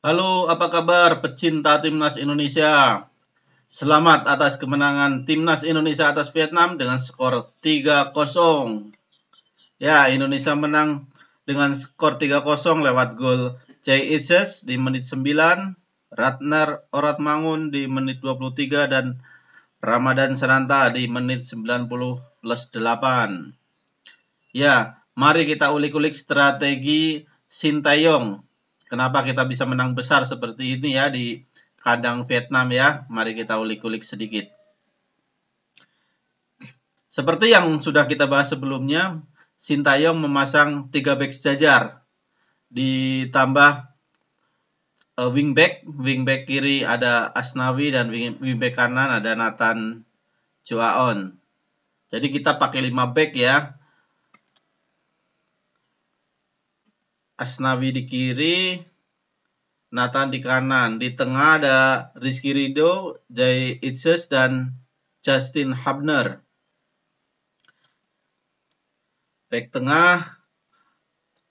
Halo, apa kabar pecinta Timnas Indonesia? Selamat atas kemenangan Timnas Indonesia atas Vietnam dengan skor 3-0. Ya, Indonesia menang dengan skor 3-0 lewat gol Jay Itzes di menit 9, Ratnar Oratmangun di menit 23, dan Ramadan Sananta di menit 90+8. Ya, mari kita ulik-ulik strategi Sintayong. Kenapa kita bisa menang besar seperti ini ya di kandang Vietnam ya? Mari kita ulik-ulik sedikit. Seperti yang sudah kita bahas sebelumnya, Sintayong memasang 3 back sejajar. Ditambah wingback kiri ada Asnawi dan wingback kanan ada Nathan Chuaon. Jadi kita pakai 5 back ya. Asnawi di kiri, Nathan di kanan. Di tengah ada Rizky Ridho, Jay Itzes, dan Justin Hubner. Back tengah.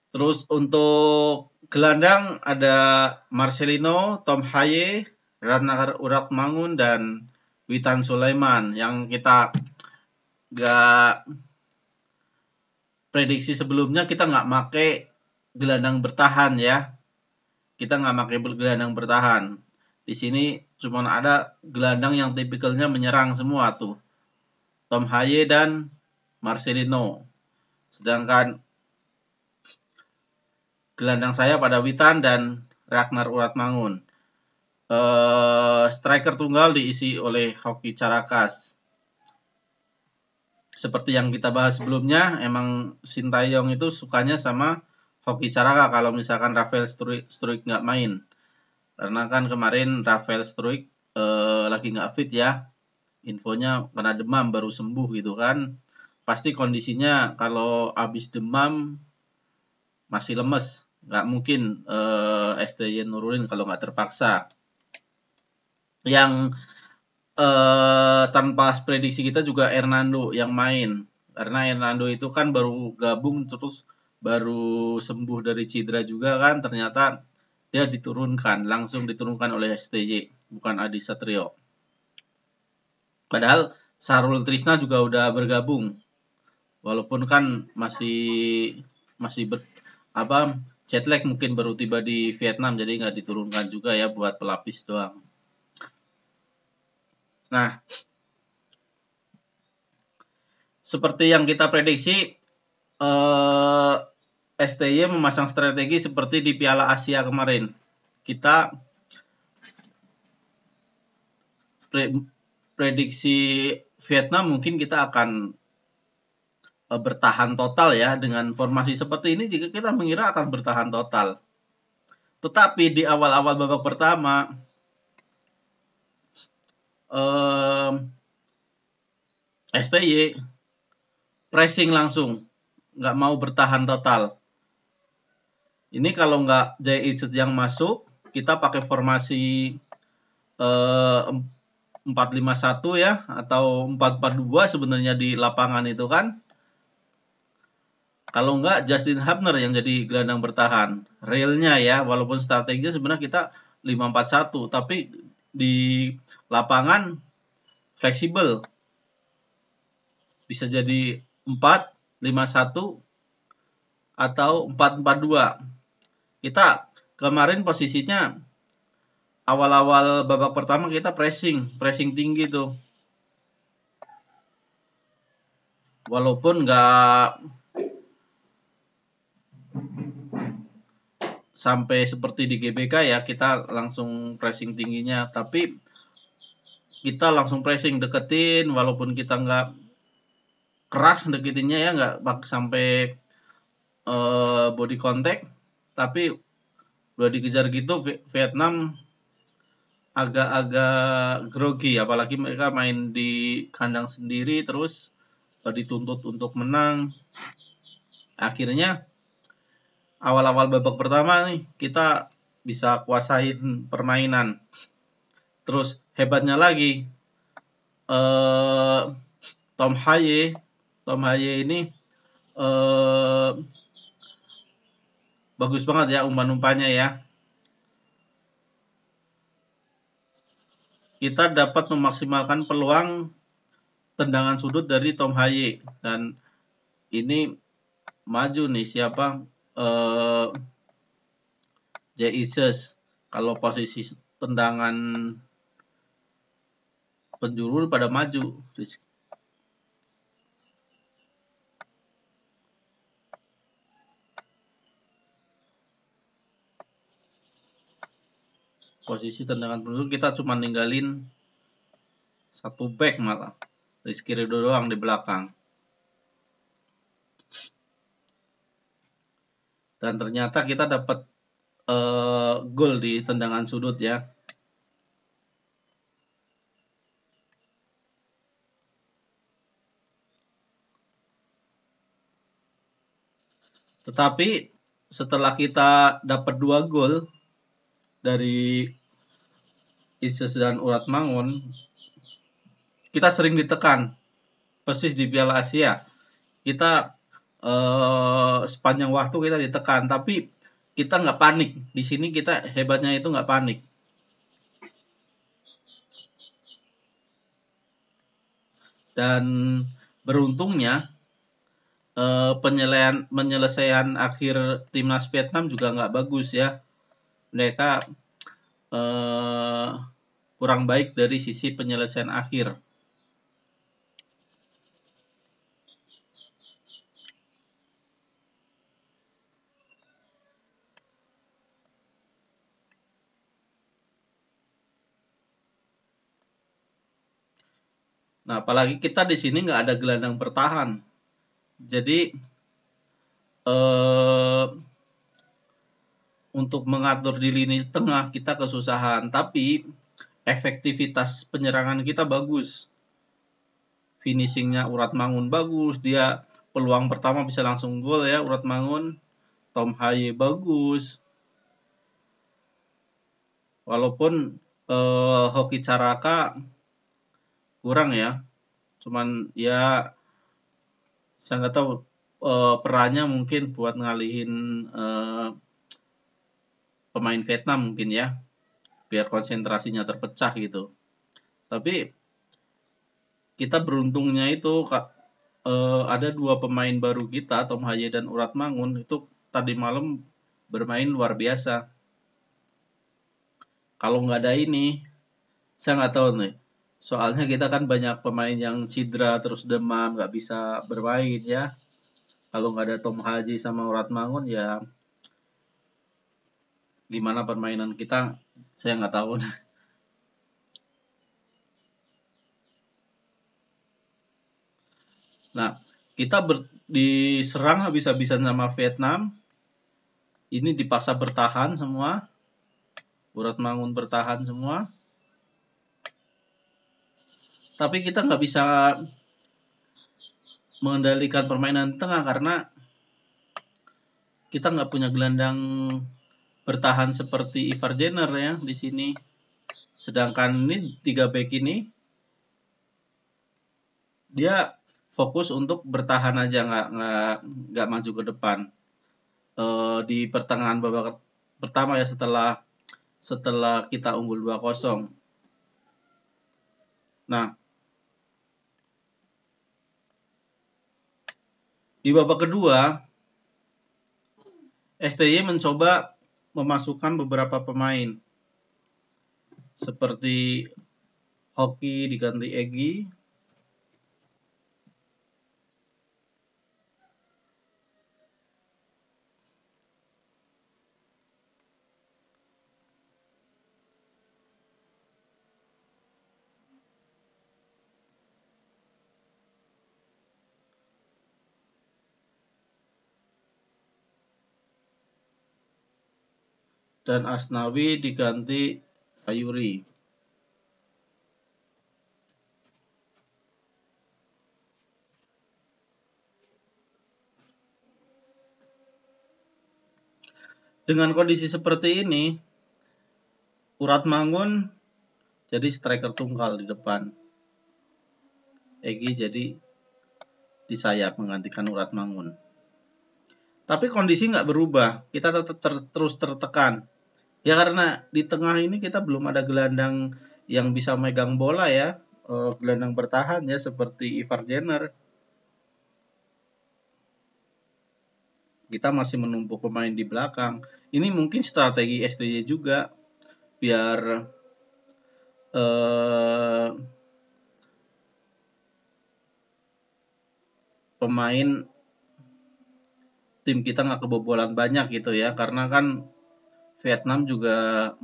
Terus untuk gelandang ada Marcelino, Tom Haye, Ratnar Uratmangun, dan Witan Sulaiman. Yang kita nggak prediksi sebelumnya, kita nggak pakai gelandang bertahan ya. Kita nggak pakai gelandang bertahan. Di sini cuma ada gelandang yang tipikalnya menyerang semua tuh. Tom Haye dan Marcelino. Sedangkan gelandang saya pada Witan dan Ratnar Uratmangun. Striker tunggal diisi oleh Hoki Carakas. Seperti yang kita bahas sebelumnya, emang Sintayong itu sukanya sama Hoki Caraka kalau misalkan Rafael Struijk nggak main. Karena kan kemarin Rafael Struijk lagi nggak fit ya. Infonya kena demam baru sembuh gitu kan. Pasti kondisinya kalau habis demam masih lemes. Nggak mungkin STY nurunin kalau nggak terpaksa. Yang tanpa prediksi kita juga Hernando yang main. Karena Hernando itu kan baru gabung terus baru sembuh dari cedera juga kan, ternyata dia langsung diturunkan oleh STY, bukan Adi Satrio. Padahal Sarul Trisna juga udah bergabung, walaupun kan masih jet lag, mungkin baru tiba di Vietnam, jadi nggak diturunkan juga ya buat pelapis doang. Nah, seperti yang kita prediksi, STY memasang strategi seperti di Piala Asia kemarin. Kita prediksi Vietnam mungkin kita akan bertahan total ya. Dengan formasi seperti ini jika kita mengira akan bertahan total. Tetapi di awal-awal babak pertama STY pressing langsung, nggak mau bertahan total. Ini kalau nggak Jay Itzet yang masuk, kita pakai formasi 4-5-1 ya, atau 4-4-2 sebenarnya di lapangan itu kan. Kalau nggak Justin Hubner yang jadi gelandang bertahan. Realnya ya, walaupun strateginya sebenarnya kita 5-4-1, tapi di lapangan fleksibel. Bisa jadi 4-5-1 atau 4-4-2. Kita kemarin posisinya awal-awal babak pertama kita pressing tinggi tuh. Walaupun nggak sampai seperti di GBK ya, kita langsung pressing tingginya, tapi kita langsung pressing deketin, walaupun kita nggak keras deketinnya ya, nggak sampai body contact, tapi udah dikejar gitu Vietnam agak-agak grogi, apalagi mereka main di kandang sendiri terus dituntut untuk menang. Akhirnya awal-awal babak pertama nih kita bisa kuasain permainan. Terus hebatnya lagi Tom Haye ini bagus banget ya umpan-umpannya ya. kita dapat memaksimalkan peluang tendangan sudut dari Tom Haye. Dan ini maju nih siapa? Jesus. Kalau posisi tendangan penjuru pada maju. Posisi tendangan penjuru kita cuma ninggalin satu back malah. Rizky Ridho doang di belakang. Dan ternyata kita dapat gol di tendangan sudut ya. Tetapi setelah kita dapat 2 gol dari Ises dan Uratmangun, kita sering ditekan. Persis di Piala Asia, kita sepanjang waktu kita ditekan, tapi kita nggak panik. Di sini kita hebatnya itu nggak panik. Dan beruntungnya penyelesaian akhir timnas Vietnam juga nggak bagus ya. Mereka kurang baik dari sisi penyelesaian akhir. Nah, apalagi kita di sini nggak ada gelandang bertahan. Jadi untuk mengatur di lini tengah kita kesusahan, tapi efektivitas penyerangan kita bagus. Finishingnya Uratmangun bagus, dia peluang pertama bisa langsung gol ya Uratmangun. Tom Haye bagus. Walaupun Hoki Caraka kurang ya, cuman ya saya nggak tahu perannya mungkin buat ngalihin pemain Vietnam mungkin ya, biar konsentrasinya terpecah gitu. Tapi kita beruntungnya itu ada 2 pemain baru kita, Tom Haye dan Uratmangun, itu tadi malam bermain luar biasa. Kalau nggak ada ini, saya nggak tahu nih. Soalnya kita kan banyak pemain yang cedera terus demam, nggak bisa bermain ya. Kalau nggak ada Tom Haye sama Uratmangun ya gimana permainan kita, saya nggak tahu. Nah, kita diserang habis-habisan sama Vietnam. Ini dipaksa bertahan semua. Uratmangun bertahan semua. Tapi kita nggak bisa mengendalikan permainan tengah karena kita nggak punya gelandang bertahan seperti Ivar Jenner ya di sini. Sedangkan ini 3 back ini dia fokus untuk bertahan aja, nggak maju ke depan. Di pertengahan babak pertama ya setelah kita unggul 2-0. Nah, di babak kedua STY mencoba memasukkan beberapa pemain seperti Hoki diganti Egy, dan Asnawi diganti Ayuri. Dengan kondisi seperti ini, Uratmangun jadi striker tunggal di depan. Egy jadi di sayap menggantikan Uratmangun. Tapi kondisi nggak berubah, kita tetap terus tertekan. Ya karena di tengah ini kita belum ada gelandang yang bisa megang bola ya, gelandang bertahan ya seperti Ivar Jenner. Kita masih menumpuk pemain di belakang. Ini mungkin strategi STY juga biar pemain tim kita nggak kebobolan banyak gitu ya, karena kan Vietnam juga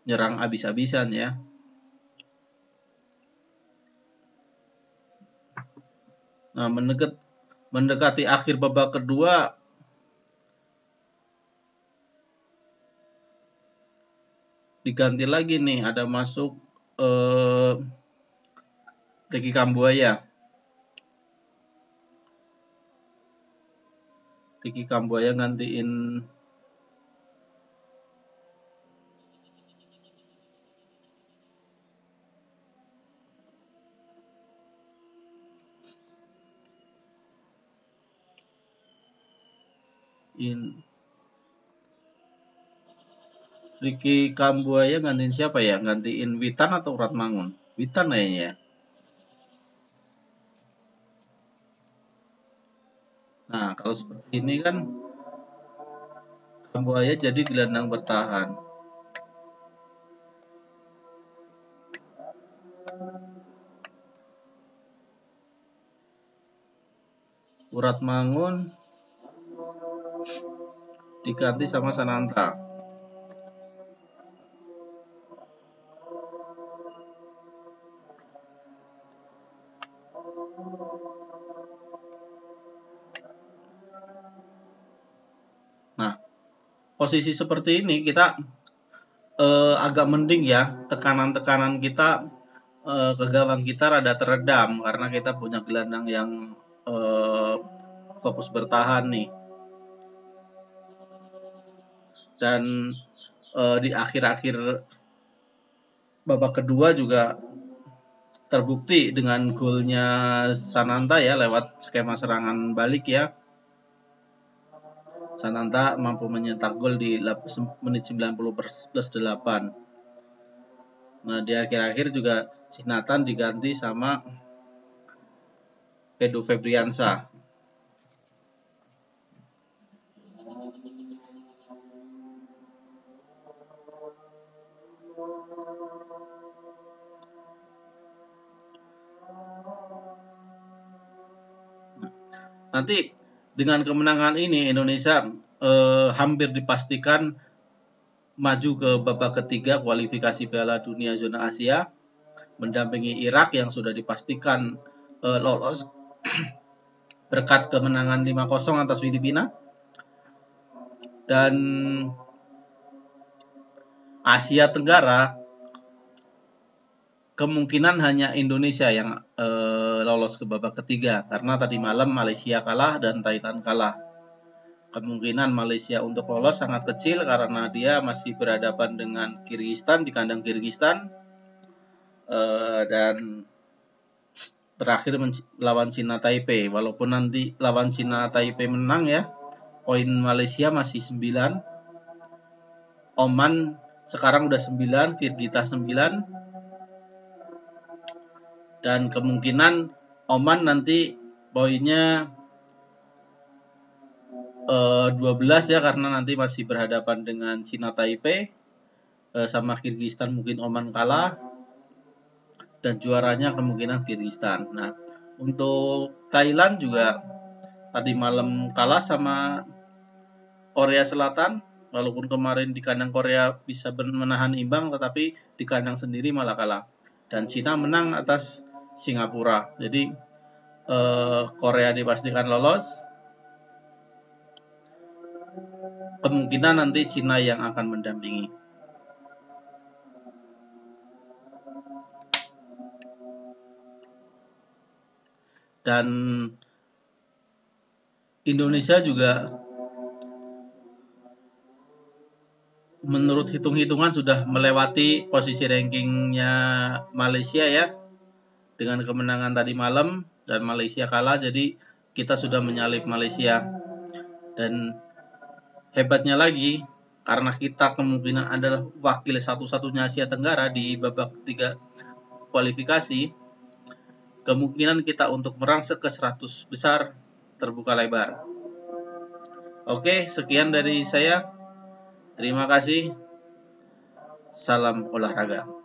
nyerang abis-abisan ya. Nah, mendekati akhir babak kedua, diganti lagi nih, ada masuk Ricky Kambuaya. Ricky Kambuaya gantiin Ricky Kambuaya gantiin siapa ya? Gantiin Witan atau Ratmangun? Witan kayaknya ya. Nah, kalau seperti ini kan Kambuaya jadi gelandang bertahan. Ratmangun diganti sama Sananta. Nah, posisi seperti ini kita agak mending ya, tekanan-tekanan kita ke gawang kita rada teredam karena kita punya gelandang yang fokus bertahan nih. Dan di akhir-akhir babak kedua juga terbukti dengan golnya Sananta ya lewat skema serangan balik ya. Sananta mampu mencetak gol di menit 90 plus 8. Nah, di akhir-akhir juga si Nathan diganti sama Edo Febriansa. Nanti dengan kemenangan ini Indonesia hampir dipastikan maju ke babak ketiga kualifikasi Piala Dunia Zona Asia, mendampingi Irak yang sudah dipastikan lolos berkat kemenangan 5-0 atas Filipina. Dan Asia Tenggara kemungkinan hanya Indonesia yang lolos ke babak ketiga karena tadi malam Malaysia kalah dan Thailand kalah. Kemungkinan Malaysia untuk lolos sangat kecil karena dia masih berhadapan dengan Kyrgyzstan di kandang Kyrgyzstan, dan terakhir lawan Cina Taipei. Walaupun nanti lawan Cina Taipei menang ya, poin Malaysia masih 9, Oman sekarang udah 9, Kyrgyzstan 9, dan kemungkinan Oman nanti poinnya 12 ya karena nanti masih berhadapan dengan Cina Taipei, sama Kyrgyzstan mungkin Oman kalah dan juaranya kemungkinan Kyrgyzstan. Nah, untuk Thailand juga tadi malam kalah sama Korea Selatan, walaupun kemarin di kandang Korea bisa menahan imbang tetapi di kandang sendiri malah kalah. Dan Cina menang atas Singapura. Jadi Korea dipastikan lolos. Kemungkinan nanti Cina yang akan mendampingi. Dan Indonesia juga menurut hitung-hitungan sudah melewati posisi rankingnya Malaysia ya. Dengan kemenangan tadi malam dan Malaysia kalah, jadi kita sudah menyalip Malaysia. Dan hebatnya lagi, karena kita kemungkinan adalah wakil satu-satunya Asia Tenggara di babak 3 kualifikasi, kemungkinan kita untuk merangsek ke 100 besar terbuka lebar. Oke, sekian dari saya. Terima kasih. Salam olahraga.